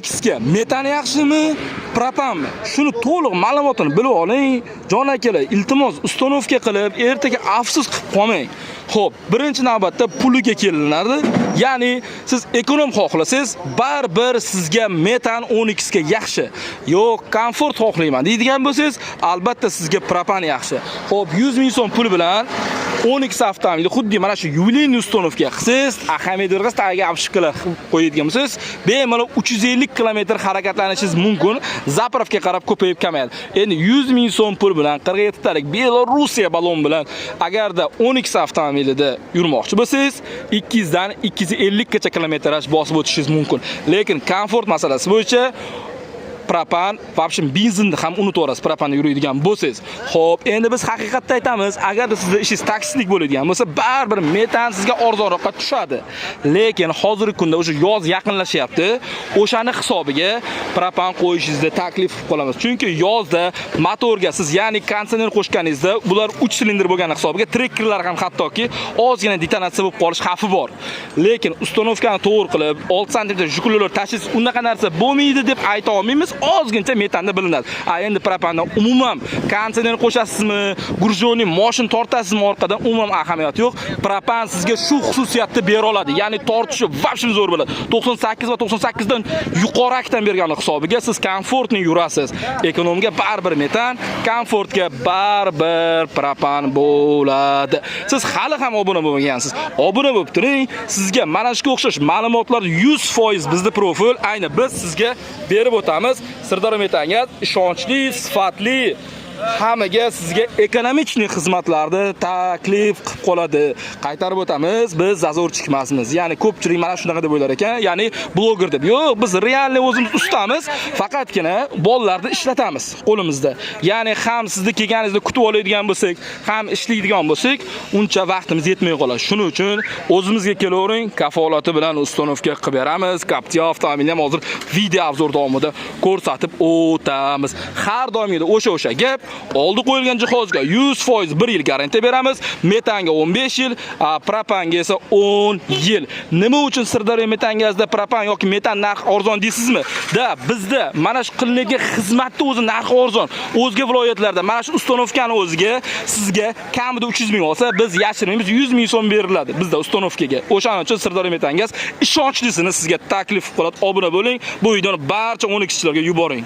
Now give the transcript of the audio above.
10X ga metan yaxshimi, propanmi? Shuni to'liq ma'lumotini bilib oling. Jon akalar, iltimos ustanovka qilib, ertaga afsus qilib qolmang. Xo'p, birinchi navbatda puliga kelinadi. Ya'ni siz ekonom xohlasangiz, baribir sizga metan 10X ga yaxshi. Yo'q, komfort xohlayman deydigan bo'lsangiz, albatta sizga propan yaxshi. Xo'p, 100 ming so'm pul bilan 10X avtomobilni xuddi mana shu yubileyniy ustanovka qilsangiz, ahamiyat berg'as tagiga apshiklar qo'yadigan bo'lsangiz, bemalol 350 kilometr harakatlanishingiz mumkin. Zapravka qarab ko'payib kamayadi. Endi 100 ming so'm pul bilan 47 talik Belorussiya balon bilan agarda 10X avtomobilida yurmoqchi bo'lsangiz, 200 dan 250 gacha kilometraj bosib o'tishingiz mumkin. Lekin komfort masalasi bo'yicha propan, vobshem benzinni ham unutib olasiz, propanda yuradigan bo'lsangiz. Xo'p, endi biz haqiqatda aytamiz, agarda sizning ishingiz taksistlik bo'ladigan bo'lsa, baribir metan sizga arzonroqqa tushadi. Lekin hozirgi kunda o'sha yoz yaqinlashyapti, o'shani hisobiga propan qo'yishingizda taklif qilib qolamiz. Chunki yozda motorga siz, ya'ni konditsioner qo'shganingizda, bular 3 silindr bo'lgani hisobiga trekkerlar ham hattoki ozgina detonatsiya bo'lib qolish xavfi bor. Lekin ustanovkani to'g'ri qilib, 6 sm jukular tashish unaqa narsa bo'lmaydi deb ayta olmaymiz. Ozgincha metanda bilinadi. Endi propandan umuman konditsioner qo'shasizmi, gurjoniy mashina tortasizmi orqadan umuman ahamiyati yo'q. Propan sizga shu xususiyatni bera oladi. Ya'ni tortishi vobshem zo'r bo'ladi. 98 va 98 dan yuqoriroqdan bergani hisobiga siz komfortni yurasiz. Ekonomga baribir metan, komfortga baribir propan bo'ladi. Siz hali ham obuna bo'lmagansiz. Obuna bo'lib turing. Sizga mana shunga o'xshash ma'lumotlar 100% bizning profil ayni biz sizga berib o'tamiz. Sirdaryo Metangaz ishonchli, sifatli, hammaga sizga ekonomichniy xizmatlarni taklif qilib qoladi. Qaytarib o'tamiz, biz zazorchik emasmiz. Ya'ni ko'pchilik mana shunaqa deb o'ylar ekan, ya'ni bloger deb. Yo'q, biz realniy o'zimiz ustamiz, faqatgina bollarni ishlatamiz qo'limizda. Ya'ni ham sizni kelganingizda kutib oladigan bo'lsak, ham ishlaydigan bo'lsak, uncha vaqtimiz yetmay qoladi. Shuning uchun o'zimizga kelavering, kafolati bilan ustanovka qilib beramiz. Captiva avtomobilni ham hozir video obzor davomida ko'rsatib o'tamiz. Har doimgidek o'sha gap, oldi qo'yilgan jihozga 100% 1 yil garantiya beramiz. Metanga 15 yil, propanga esa 10 yil. Nima uchun Sirdaryo Metangazda propan yoki metan narxi arzon deysizmi? Da bizda mana shu qilinadigan xizmatni o'zi narxi arzon. O'zga viloyatlarda mana shu ustanovkani o'ziga sizga kamida 300 ming olsa, biz yashirmaymiz, 100 ming so'm beriladi bizda ustanovkaga. O'shaning uchun Sirdaryo Metangaz ishonchlisini sizga taklif qilib, obuna bo'ling. Bu videoni barcha 10Xchilarga yuboring.